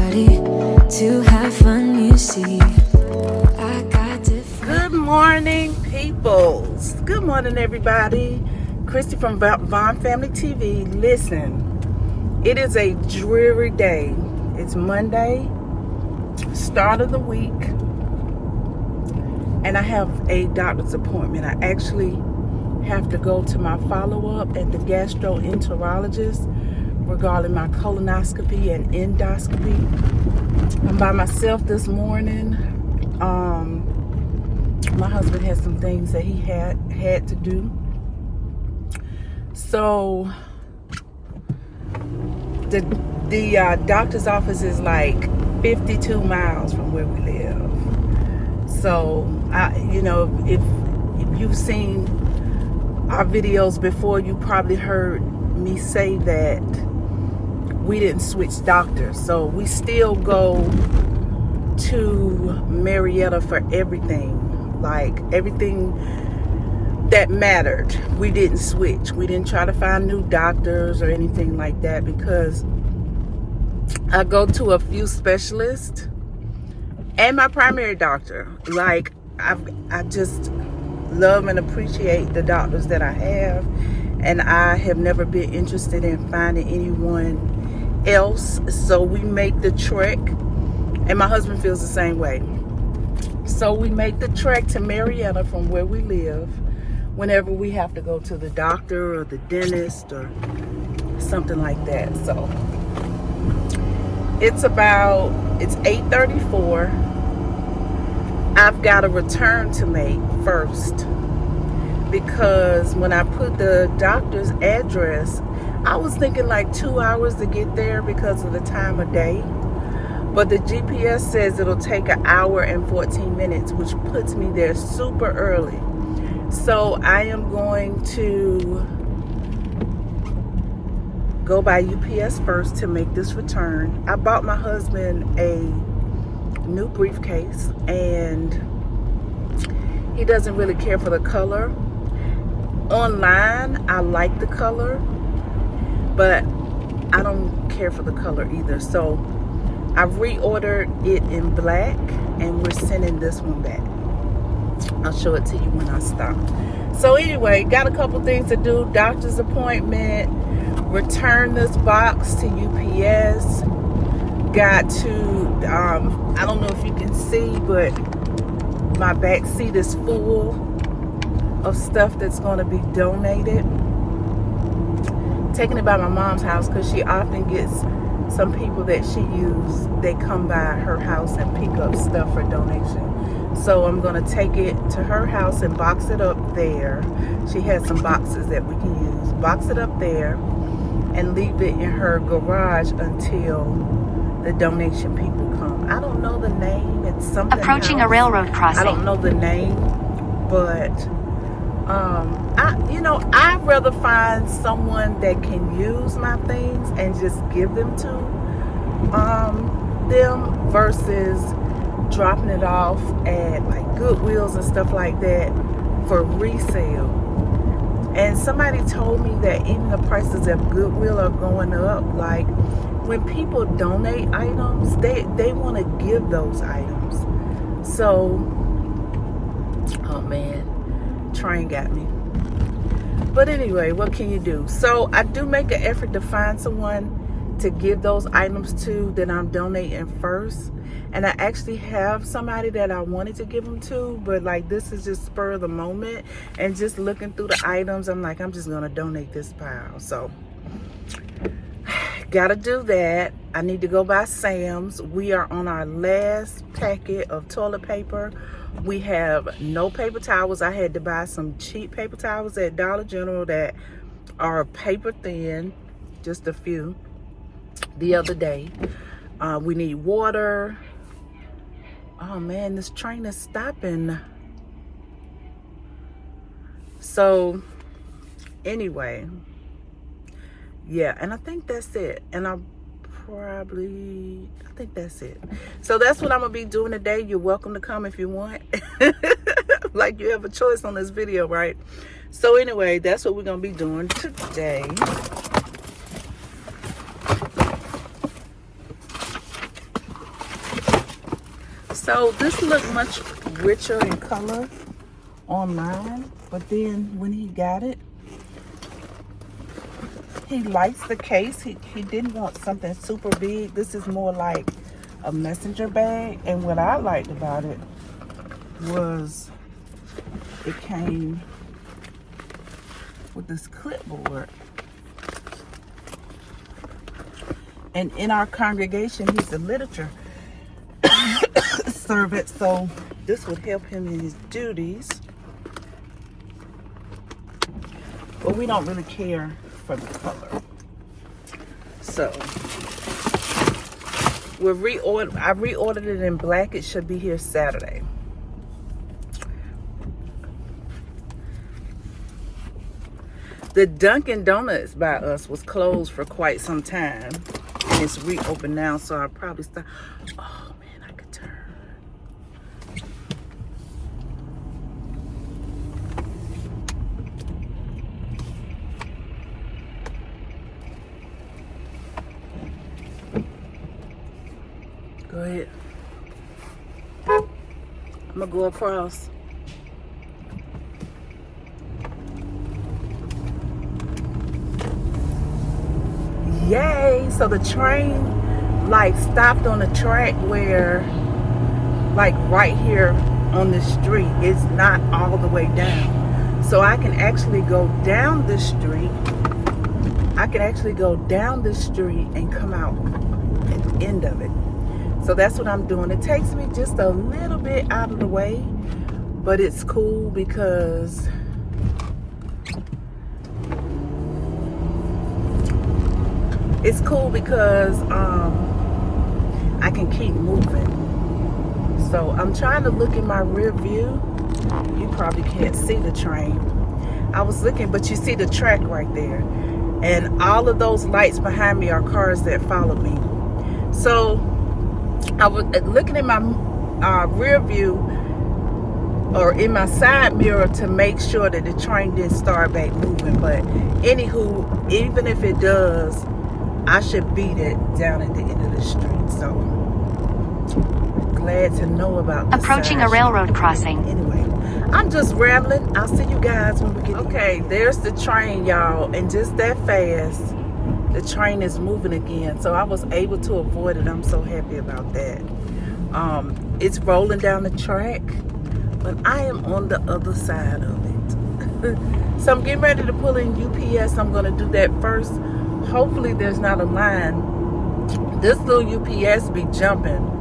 party to have fun, you see. I got different. Good morning, peoples. Good morning, everybody. Christie from Vaughn Family TV. Listen, it is a dreary day. It's Monday, start of the week, and I have a doctor's appointment. I actually have to go to my follow-up at the gastroenterologist regarding my colonoscopy and endoscopy. I'm by myself this morning. My husband had some things that he had to do. So the doctor's office is like 52 miles from where we live. So if you've seen our videos before, you probably heard me say that we didn't switch doctors. So we still go to Marietta for everything, like everything that mattered. We didn't switch. We didn't try to find new doctors or anything like that, because I go to a few specialists and my primary doctor. Like I just love and appreciate the doctors that I have, and I have never been interested in finding anyone else. So we make the trek, and my husband feels the same way. So we make the trek to Marietta from where we live whenever we have to go to the doctor or the dentist or something like that. So it's 8:34. I've got a return to make first, because when I put the doctor's address, I was thinking like 2 hours to get there because of the time of day. But the GPS says it'll take an hour and 14 minutes, which puts me there super early. So I am going to go by UPS first to make this return. I bought my husband a new briefcase, and he doesn't really care for the color. Online, I like the color, but I don't care for the color either. So I reordered it in black, and we're sending this one back. I'll show it to you when I stop. So anyway, got a couple things to do. Doctor's appointment, return this box to UPS. Got to, I don't know if you can see, but my back seat is full of stuff that's going to be donated. Taking it by my mom's house, because she often gets some people that she uses, they come by her house and pick up stuff for donation. So I'm going to take it to her house and box it up there. She has some boxes that we can use. Box it up there and leave it in her garage until the donation people come. I don't know the name. It's something approaching house. a railroad crossing. I don't know the name, but I'd rather find someone that can use my things and just give them to them versus dropping it off at like Goodwills and stuff like that for resale. And somebody told me that even the prices at Goodwill are going up. Like when people donate items, they want to give those items. So, oh man, train got me. But anyway, what can you do? So I do make an effort to find someone to give those items to that I'm donating first. And I actually have somebody that I wanted to give them to, but like this is just spur of the moment. And just looking through the items, I'm like, I'm just gonna donate this pile. So gotta do that. I need to go by Sam's. We are on our last packet of toilet paper. We have no paper towels. I had to buy some cheap paper towels at Dollar General that are paper thin, just a few, the other day. We need water. Oh man, this train is stopping. So anyway, yeah, and I think that's it. And I think that's it. So that's what I'm gonna be doing today. You're welcome to come if you want. Like you have a choice on this video, right? So anyway, that's what we're gonna be doing today. So this looked much richer in color online, but then when he got it, he likes the case. He didn't want something super big. This is more like a messenger bag. And what I liked about it was it came with this clipboard. And in our congregation, he's a literature servant, so this would help him in his duties. But we don't really care for the color. So I reordered it in black. It should be here Saturday. The Dunkin' Donuts by us was closed for quite some time. And it's reopened now, so I'll probably start. Oh man, I could turn. Go ahead. I'm gonna go across. Yay! So the train like stopped on a track where, like right here on the street, it's not all the way down. So I can actually go down the street. I can actually go down the street and come out at the end of it. So that's what I'm doing. It takes me just a little bit out of the way, but it's cool because I can keep moving. So I'm trying to look in my rear view. You probably can't see the train. I was looking, but you see the track right there. And all of those lights behind me are cars that follow me. So I was looking in my rear view or in my side mirror to make sure that the train didn't start back moving. But anywho, even if it does, I should beat it down at the end of the street. So glad to know about this. Approaching a railroad crossing. Anyway, I'm just rambling. I'll see you guys when we get okay, there's the train, y'all. And just that fast, the train is moving again. So I was able to avoid it. I'm so happy about that. It's rolling down the track, but I am on the other side of it. So I'm getting ready to pull in UPS. I'm going to do that first. Hopefully there's not a line. This little UPS be jumping.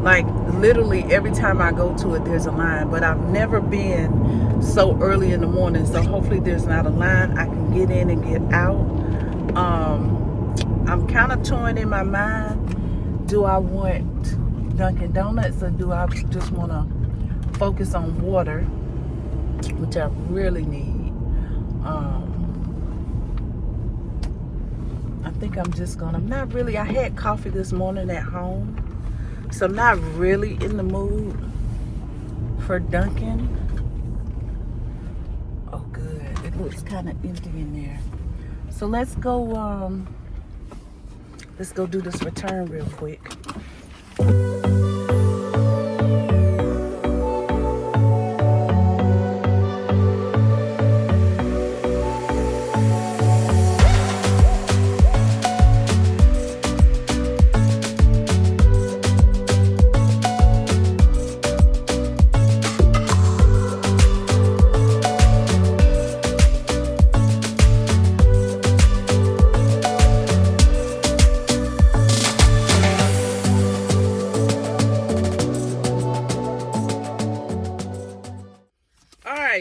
Like literally every time I go to it, there's a line. But I've never been so early in the morning. So hopefully there's not a line. I can get in and get out. I'm kind of torn in my mind. Do I want Dunkin' Donuts or do I just want to focus on water, which I really need? I think I'm just gonna, not really, I had coffee this morning at home, so I'm not really in the mood for Dunkin'. Oh good, it looks kind of empty in there. So let's go do this return real quick.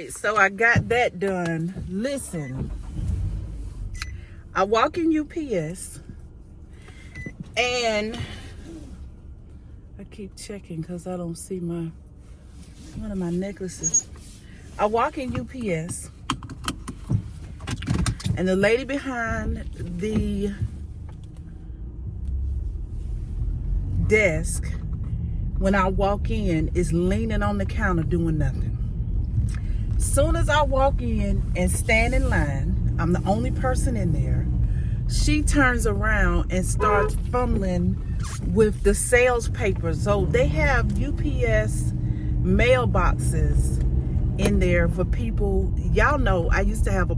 So I got that done. Listen, I walk in UPS and I keep checking because I don't see one of my necklaces. I walk in UPS and the lady behind the desk, when I walk in, is leaning on the counter doing nothing. Soon as I walk in and stand in line, I'm the only person in there. she turns around and starts fumbling with the sales papers. So they have UPS mailboxes in there for people. Y'all know I used to have a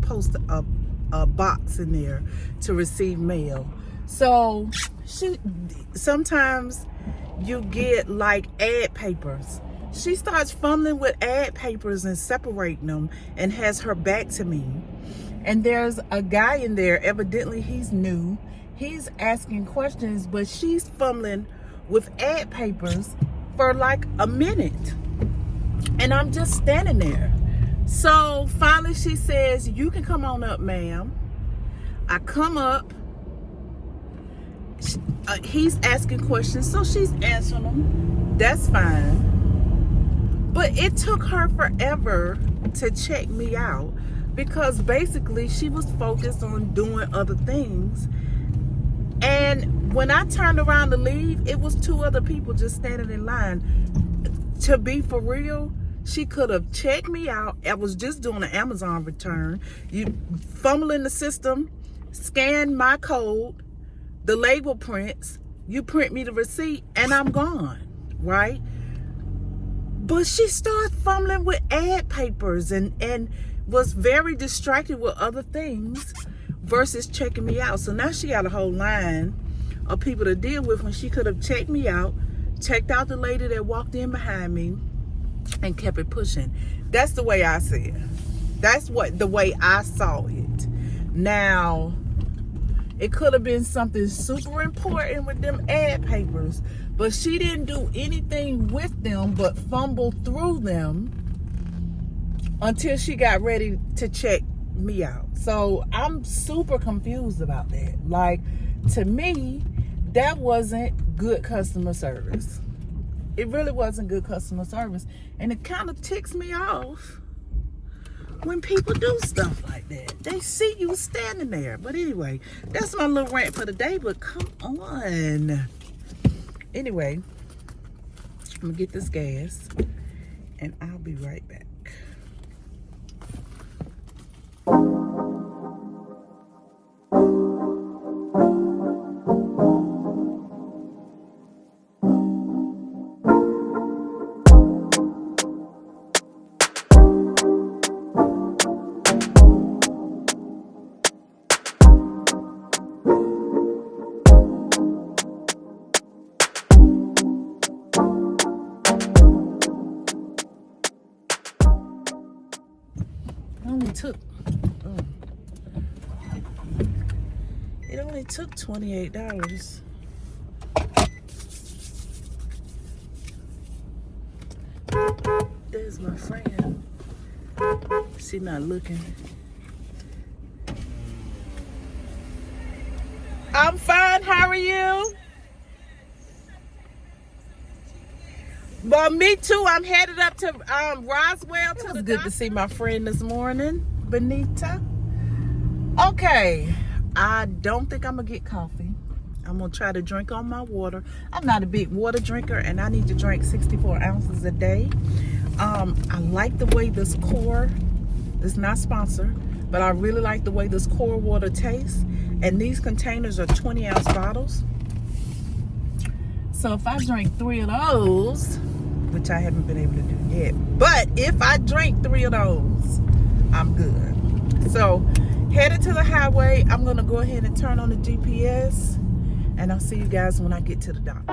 box in there to receive mail. So sometimes you get like ad papers. She starts fumbling with ad papers and separating them and has her back to me. And there's a guy in there, evidently he's new. He's asking questions, but she's fumbling with ad papers for like a minute. And I'm just standing there. So finally she says, "You can come on up, ma'am." I come up. He's asking questions, so she's answering them. That's fine. But it took her forever to check me out because basically she was focused on doing other things. And when I turned around to leave, it was 2 other people just standing in line. To be for real, she could have checked me out. I was just doing an Amazon return. You fumble in the system, scan my code, the label prints, you print me the receipt, and I'm gone, right? But she started fumbling with ad papers and was very distracted with other things versus checking me out. So now she got a whole line of people to deal with when she could have checked me out, checked out the lady that walked in behind me, and kept it pushing. That's the way I see it. That's the way I saw it. Now, it could have been something super important with them ad papers, but she didn't do anything with them but fumble through them until she got ready to check me out. So I'm super confused about that. Like, to me, that wasn't good customer service. It really wasn't good customer service. And it kind of ticks me off when people do stuff like that. They see you standing there. But anyway, that's my little rant for the day. But come on. Anyway, I'm going to get this gas. And I'll be right back. It only took $28. There's my friend. She not looking. I'm fine. How are you? Well, me too. I'm headed up to Roswell. It was good to see my friend this morning, Benita. Okay, I don't think I'm gonna get coffee. I'm gonna try to drink on my water. I'm not a big water drinker, and I need to drink 64 ounces a day. I like the way this core, it's not sponsored, but I really like the way this core water tastes. And these containers are 20-ounce bottles. So if I drink 3 of those, which I haven't been able to do yet, but if I drink 3 of those, I'm good. So headed to the highway. I'm gonna go ahead and turn on the GPS, and I'll see you guys when I get to the dock.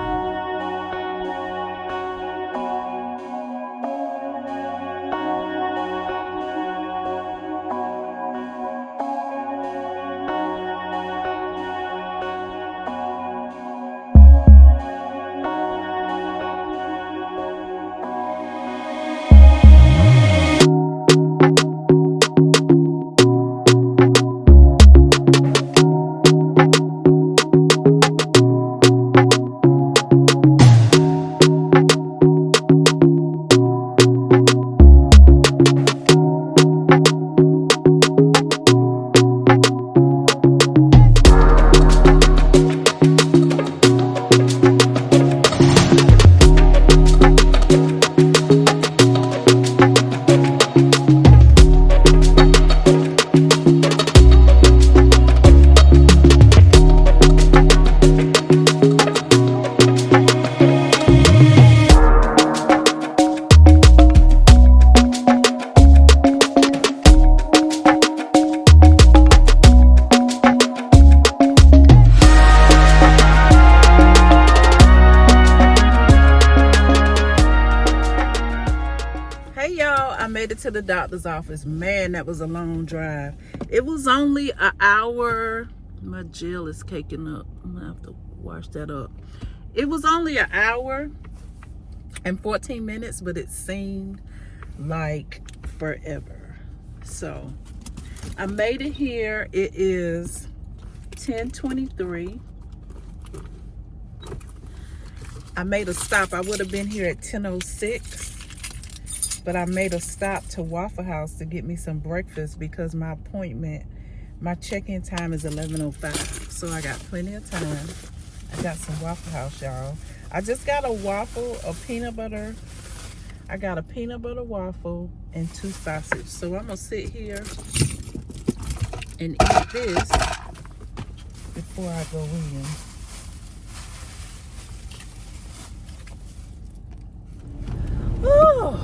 it to the doctor's office. Man, that was a long drive. It was only an hour. My gel is caking up. I'm gonna have to wash that up. It was only an hour and 14 minutes, but it seemed like forever. So I made it here. It is 10:23. I made a stop. I would have been here at 10:06, but I made a stop to Waffle House to get me some breakfast because my appointment, my check-in time is 11:05. So I got plenty of time. I got some Waffle House, y'all. I just got a waffle, a peanut butter. I got a peanut butter waffle and 2 sausage. So I'm gonna sit here and eat this before I go in. Oh,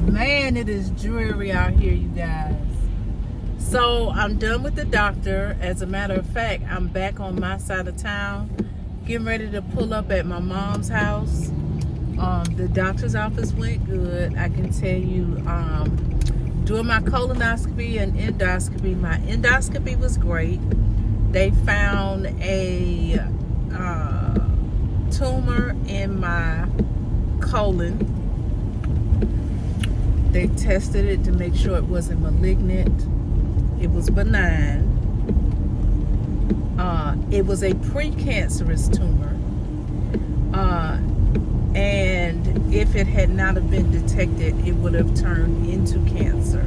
man, it is dreary out here, you guys. So I'm done with the doctor. As a matter of fact, I'm back on my side of town, getting ready to pull up at my mom's house. The doctor's office went good. I can tell you, doing my colonoscopy and endoscopy, my endoscopy was great. They found a tumor in my colon. They tested it to make sure it wasn't malignant. It was benign. It was a precancerous tumor. And if it had not have been detected, it would have turned into cancer.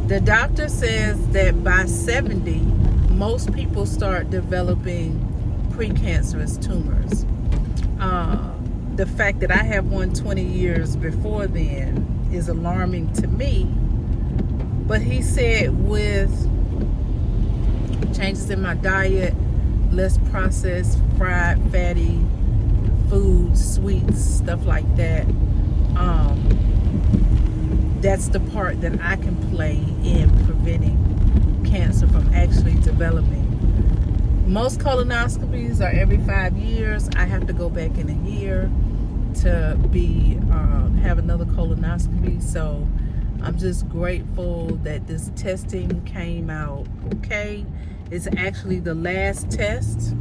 The doctor says that by 70, most people start developing precancerous tumors. The fact that I have one 20 years before then is alarming to me. But he said with changes in my diet, less processed, fried, fatty foods, sweets, stuff like that, that's the part that I can play in preventing cancer from actually developing. Most colonoscopies are every 5 years. I have to go back in a year to be have another colonoscopy. So I'm just grateful that this testing came out okay. It's actually the last test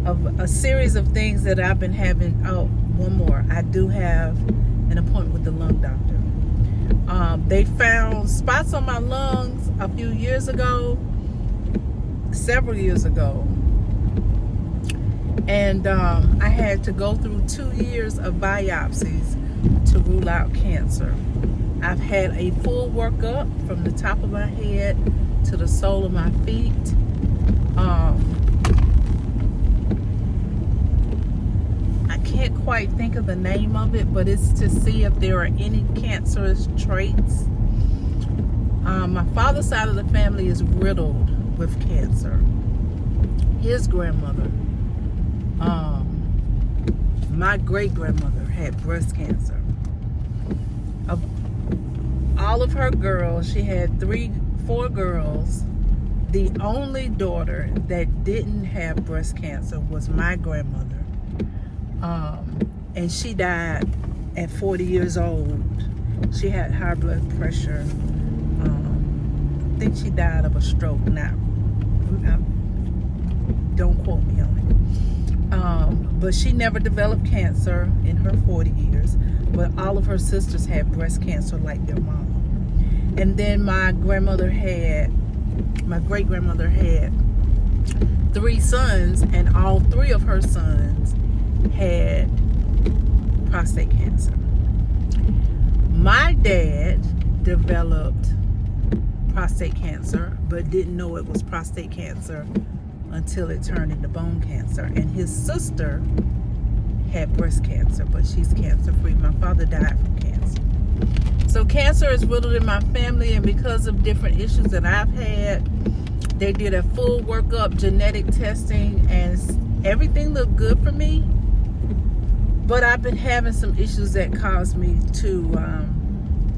of a series of things that I've been having. Oh, one more. I do have an appointment with the lung doctor. They found spots on my lungs a few years ago, several years ago. And I had to go through 2 years of biopsies to rule out cancer. I've had a full workup from the top of my head to the sole of my feet. I can't quite think of the name of it, but it's to see if there are any cancerous traits. My father's side of the family is riddled with cancer. His grandmother, my great-grandmother, had breast cancer. Of all of her girls, she had 4 girls. The only daughter that didn't have breast cancer was my grandmother. And she died at 40 years old. She had high blood pressure. I think she died of a stroke. Now, don't quote me on it. But she never developed cancer in her 40 years. But all of her sisters had breast cancer like their mom. And then my great-grandmother had 3 sons, and all 3 of her sons had prostate cancer. My dad developed prostate cancer, but didn't know it was prostate cancer until it turned into bone cancer. And his sister had breast cancer, but she's cancer-free. My father died from cancer. So cancer is riddled in my family, and because of different issues that I've had, they did a full workup, genetic testing, and everything looked good for me. But I've been having some issues that caused me to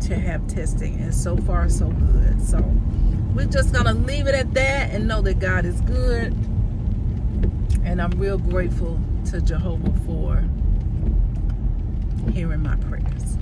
have testing, and so far so good. So we're just gonna leave it at that and know that God is good. And I'm real grateful to Jehovah for hearing my prayers.